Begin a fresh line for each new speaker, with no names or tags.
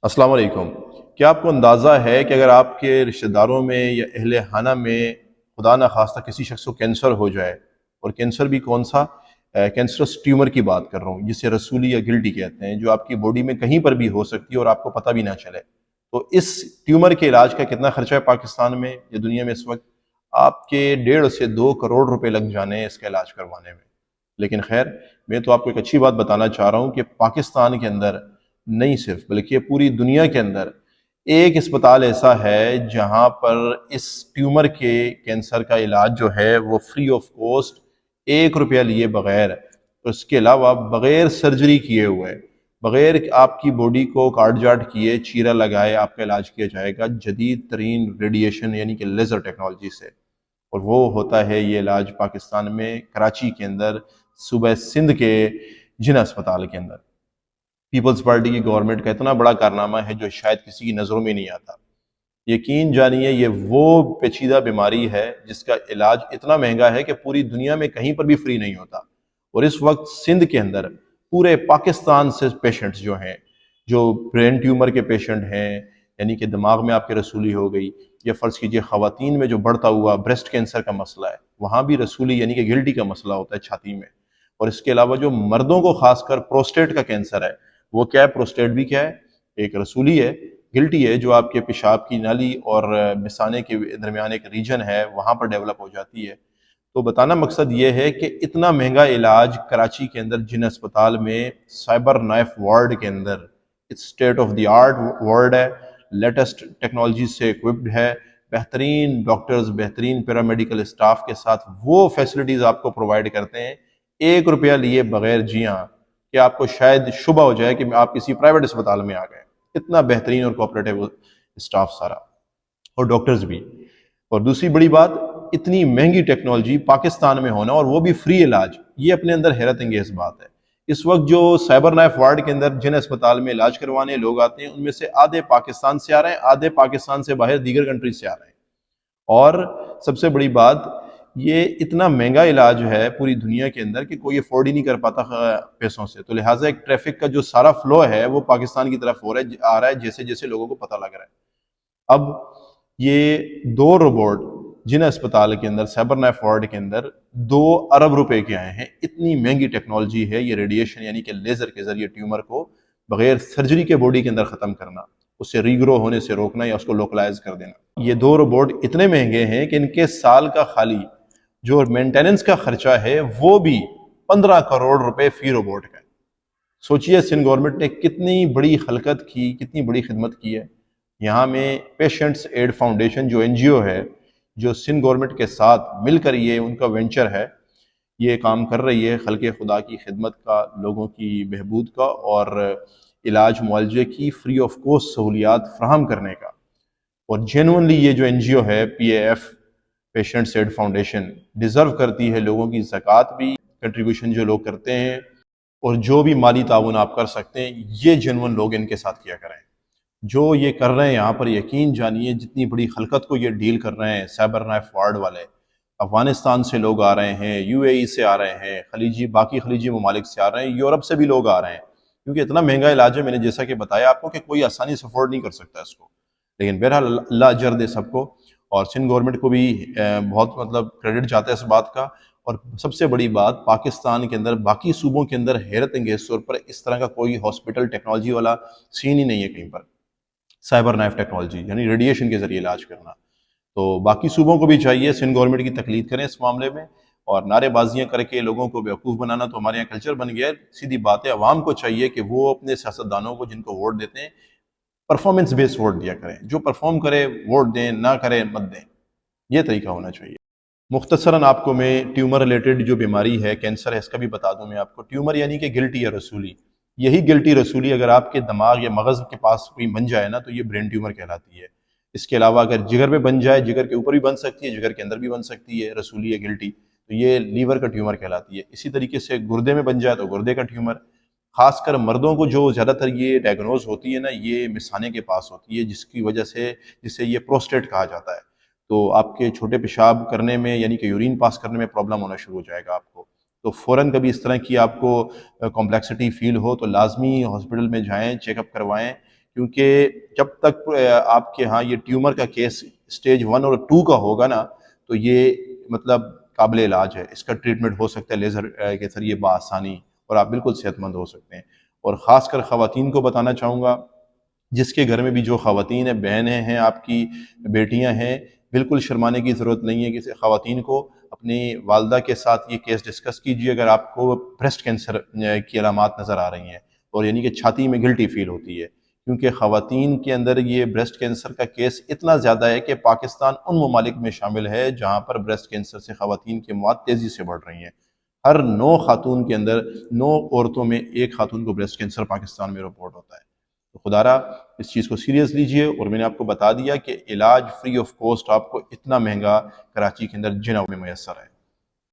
السلام علیکم۔ کیا آپ کو اندازہ ہے کہ اگر آپ کے رشتہ داروں میں یا اہل خانہ میں خدا نخواستہ کسی شخص کو کینسر ہو جائے، اور کینسر بھی کون سا، کینسرس ٹیومر کی بات کر رہا ہوں جسے رسولی یا گلٹی کہتے ہیں، جو آپ کی باڈی میں کہیں پر بھی ہو سکتی ہے اور آپ کو پتہ بھی نہ چلے، تو اس ٹیومر کے علاج کا کتنا خرچہ ہے پاکستان میں یا دنیا میں اس وقت؟ آپ کے 1.5 سے 2 کروڑ روپے لگ جانے ہیں اس کا علاج کروانے میں۔ لیکن خیر، میں تو آپ کو ایک اچھی بات بتانا چاہ رہا ہوں کہ پاکستان کے اندر نہیں صرف بلکہ پوری دنیا کے اندر ایک اسپتال ایسا ہے جہاں پر اس ٹیومر کے کینسر کا علاج جو ہے وہ فری آف کاسٹ، 1 روپیہ لیے بغیر، اس کے علاوہ بغیر سرجری کیے ہوئے، بغیر آپ کی باڈی کو کاٹ جاٹ کیے چیرا لگائے آپ کا علاج کیا جائے گا جدید ترین ریڈیشن یعنی کہ لیزر ٹیکنالوجی سے۔ اور وہ ہوتا ہے یہ علاج پاکستان میں کراچی کے اندر، صوبہ سندھ کے جناح اسپتال کے اندر۔ پیپلز پارٹی کی گورنمنٹ کا اتنا بڑا کارنامہ ہے جو شاید کسی کی نظروں میں نہیں آتا۔ یقین جانیے یہ وہ پیچیدہ بیماری ہے جس کا علاج اتنا مہنگا ہے کہ پوری دنیا میں کہیں پر بھی فری نہیں ہوتا، اور اس وقت سندھ کے اندر پورے پاکستان سے پیشنٹس جو ہیں، جو برین ٹیومر کے پیشنٹ ہیں، یعنی کہ دماغ میں آپ کے رسولی ہو گئی، یا فرض کیجئے خواتین میں جو بڑھتا ہوا بریسٹ کینسر کا مسئلہ ہے، وہاں بھی رسولی یعنی کہ گلٹی کا مسئلہ ہوتا ہے چھاتی میں۔ اور اس کے علاوہ جو مردوں کو خاص کر پروسٹیٹ کا کینسر ہے، وہ کیا ہے؟ پروسٹیٹ بھی کیا ہے؟ ایک رسولی ہے، گلٹی ہے، جو آپ کے پیشاب کی نالی اور مثانے کے درمیان ایک ریجن ہے، وہاں پر ڈیولپ ہو جاتی ہے۔ تو بتانا مقصد یہ ہے کہ اتنا مہنگا علاج کراچی کے اندر جن اسپتال میں سائبر نائف وارڈ کے اندر، state of the art ward ہے، لیٹسٹ ٹیکنالوجی سے اکوپڈ ہے، بہترین ڈاکٹرز، بہترین پیرامیڈیکل اسٹاف کے ساتھ وہ فیسلٹیز آپ کو پرووائڈ کرتے ہیں 1 روپیہ لیے بغیر۔ جی ہاں، کہ آپ کو شاید شبہ ہو جائے کہ آپ کسی پرائیویٹ اسپتال میں آ گئے، اتنا بہترین اور کوآپریٹو اسٹاف سارا، اور ڈاکٹرز بھی۔ اور دوسری بڑی بات، اتنی مہنگی ٹیکنالوجی پاکستان میں ہونا اور وہ بھی فری علاج، یہ اپنے اندر حیرت انگیز بات ہے۔ اس وقت جو سائبر نائف وارڈ کے اندر جن اسپتال میں علاج کروانے لوگ آتے ہیں، ان میں سے آدھے پاکستان سے آ رہے ہیں، آدھے پاکستان سے باہر دیگر کنٹریز سے آ رہے ہیں۔ اور سب سے بڑی بات، یہ اتنا مہنگا علاج ہے پوری دنیا کے اندر کہ کوئی افورڈ ہی نہیں کر پاتا پیسوں سے، تو لہٰذا ایک ٹریفک کا جو سارا فلو ہے وہ پاکستان کی طرف آ رہا ہے جیسے جیسے لوگوں کو پتہ لگ رہا ہے۔ اب یہ 2 روبوٹ جن اسپتال کے اندر سائبر نائف وارڈ کے اندر 2 ارب روپے کے آئے ہیں، اتنی مہنگی ٹیکنالوجی ہے یہ ریڈیشن یعنی کہ لیزر کے ذریعے ٹیومر کو بغیر سرجری کے باڈی کے اندر ختم کرنا، اسے ریگرو ہونے سے روکنا یا اس کو لوکلائز کر دینا۔ یہ 2 روبوٹ اتنے مہنگے ہیں کہ ان کے سال کا خالی جو مینٹیننس کا خرچہ ہے وہ بھی 15 کروڑ روپے فی روبوٹ کا ہے۔ سوچئے سندھ گورنمنٹ نے کتنی بڑی خلقت کی، کتنی بڑی خدمت کی ہے۔ یہاں میں پیشنٹس ایڈ فاؤنڈیشن جو NGO ہے، جو سندھ گورنمنٹ کے ساتھ مل کر یہ ان کا وینچر ہے، یہ کام کر رہی ہے خلق خدا کی خدمت کا، لوگوں کی بہبود کا، اور علاج معالجے کی فری آف کاسٹ سہولیات فراہم کرنے کا۔ اور جینونلی یہ جو NGO ہے PAF، patients aid foundation, deserve کرتی ہے لوگوں کی زکوٰۃ بھی، کنٹریبیوشن جو لوگ کرتے ہیں، اور جو بھی مالی تعاون آپ کر سکتے ہیں یہ جینون لوگ ان کے ساتھ کیا کریں۔ جو یہ کر رہے ہیں یہاں پر، یقین جانیے جتنی بڑی خلقت کو یہ ڈیل کر رہے ہیں سائبر نائف وارڈ والے، افغانستان سے لوگ آ رہے ہیں، UAE سے آ رہے ہیں، باقی خلیجی ممالک سے آ رہے ہیں، یورپ سے بھی لوگ آ رہے ہیں، کیونکہ اتنا مہنگا علاج ہے، میں نے جیسا کہ بتایا آپ کو کہ کوئی آسانی سے افورڈ نہیں کر سکتا اس کو۔ لیکن بہرحال اللہ اجر دے سب کو، اور سندھ گورنمنٹ کو بھی بہت کریڈٹ جاتا ہے اس بات کا۔ اور سب سے بڑی بات، پاکستان کے اندر باقی صوبوں کے اندر حیرت انگیز طور پر اس طرح کا کوئی ہاسپٹل ٹیکنالوجی والا سین ہی نہیں ہے کہیں پر، سائبر نائف ٹیکنالوجی یعنی ریڈیشن کے ذریعے علاج کرنا۔ تو باقی صوبوں کو بھی چاہیے سندھ گورنمنٹ کی تقلید کریں اس معاملے میں، اور نعرے بازیاں کر کے لوگوں کو بیوقوف بنانا تو ہمارے یہاں کلچر بن گیا ہے۔ سیدھی بات ہے، عوام کو چاہیے کہ وہ اپنے سیاستدانوں کو جن کو ووٹ دیتے ہیں پرفارمنس بیس ووٹ دیا کریں، جو پرفارم کرے ووٹ دیں، نہ کرے مت دیں، یہ طریقہ ہونا چاہیے۔ مختصراً آپ کو میں ٹیومر ریلیٹڈ جو بیماری ہے، کینسر ہے، اس کا بھی بتا دوں میں آپ کو۔ ٹیومر یعنی کہ گلٹی یا رسولی، یہی گلٹی رسولی اگر آپ کے دماغ یا مغز کے پاس کوئی بن جائے نا تو یہ برین ٹیومر کہلاتی ہے۔ اس کے علاوہ اگر جگر پہ بن جائے، جگر کے اوپر بھی بن سکتی ہے، جگر کے اندر بھی بن سکتی ہے رسولی یا گلٹی، تو یہ لیور کا ٹیومر کہلاتی ہے۔ اسی طریقے سے گردے میں بن جائے تو گردے کا ٹیومر۔ خاص کر مردوں کو جو زیادہ تر یہ ڈائگنوز ہوتی ہے نا، یہ مثانے کے پاس ہوتی ہے، جس کی وجہ سے جسے یہ پروسٹیٹ کہا جاتا ہے۔ تو آپ کے چھوٹے پیشاب کرنے میں یعنی کہ یورین پاس کرنے میں پرابلم ہونا شروع ہو جائے گا آپ کو۔ تو فوراً کبھی اس طرح کی آپ کو کمپلیکسٹی فیل ہو تو لازمی ہاسپٹل میں جائیں، چیک اپ کروائیں، کیونکہ جب تک آپ کے ہاں یہ ٹیومر کا کیس اسٹیج 1 اور 2 کا ہوگا نا تو یہ مطلب قابل علاج ہے، اس کا ٹریٹمنٹ ہو سکتا ہے لیزر کے ذریعے بآسانی، اور آپ بالکل صحت مند ہو سکتے ہیں۔ اور خاص کر خواتین کو بتانا چاہوں گا، جس کے گھر میں بھی جو خواتین ہیں، بہنیں ہیں، آپ کی بیٹیاں ہیں، بالکل شرمانے کی ضرورت نہیں ہے کہ خواتین کو اپنی والدہ کے ساتھ یہ کیس ڈسکس کیجیے اگر آپ کو بریسٹ کینسر کی علامات نظر آ رہی ہیں، اور یعنی کہ چھاتی میں گلٹی فیل ہوتی ہے، کیونکہ خواتین کے اندر یہ بریسٹ کینسر کا کیس اتنا زیادہ ہے کہ پاکستان ان ممالک میں شامل ہے جہاں پر بریسٹ کینسر سے خواتین کی موت تیزی سے بڑھ رہی ہیں۔ ہر 9 خاتون کے اندر 9 عورتوں میں 1 خاتون کو بریسٹ کینسر پاکستان میں رپورٹ ہوتا ہے۔ تو خدا را اس چیز کو سیریس لیجئے، اور میں نے آپ کو بتا دیا کہ علاج فری آف کاسٹ آپ کو اتنا مہنگا کراچی کے اندر جناح میں میسر ہے۔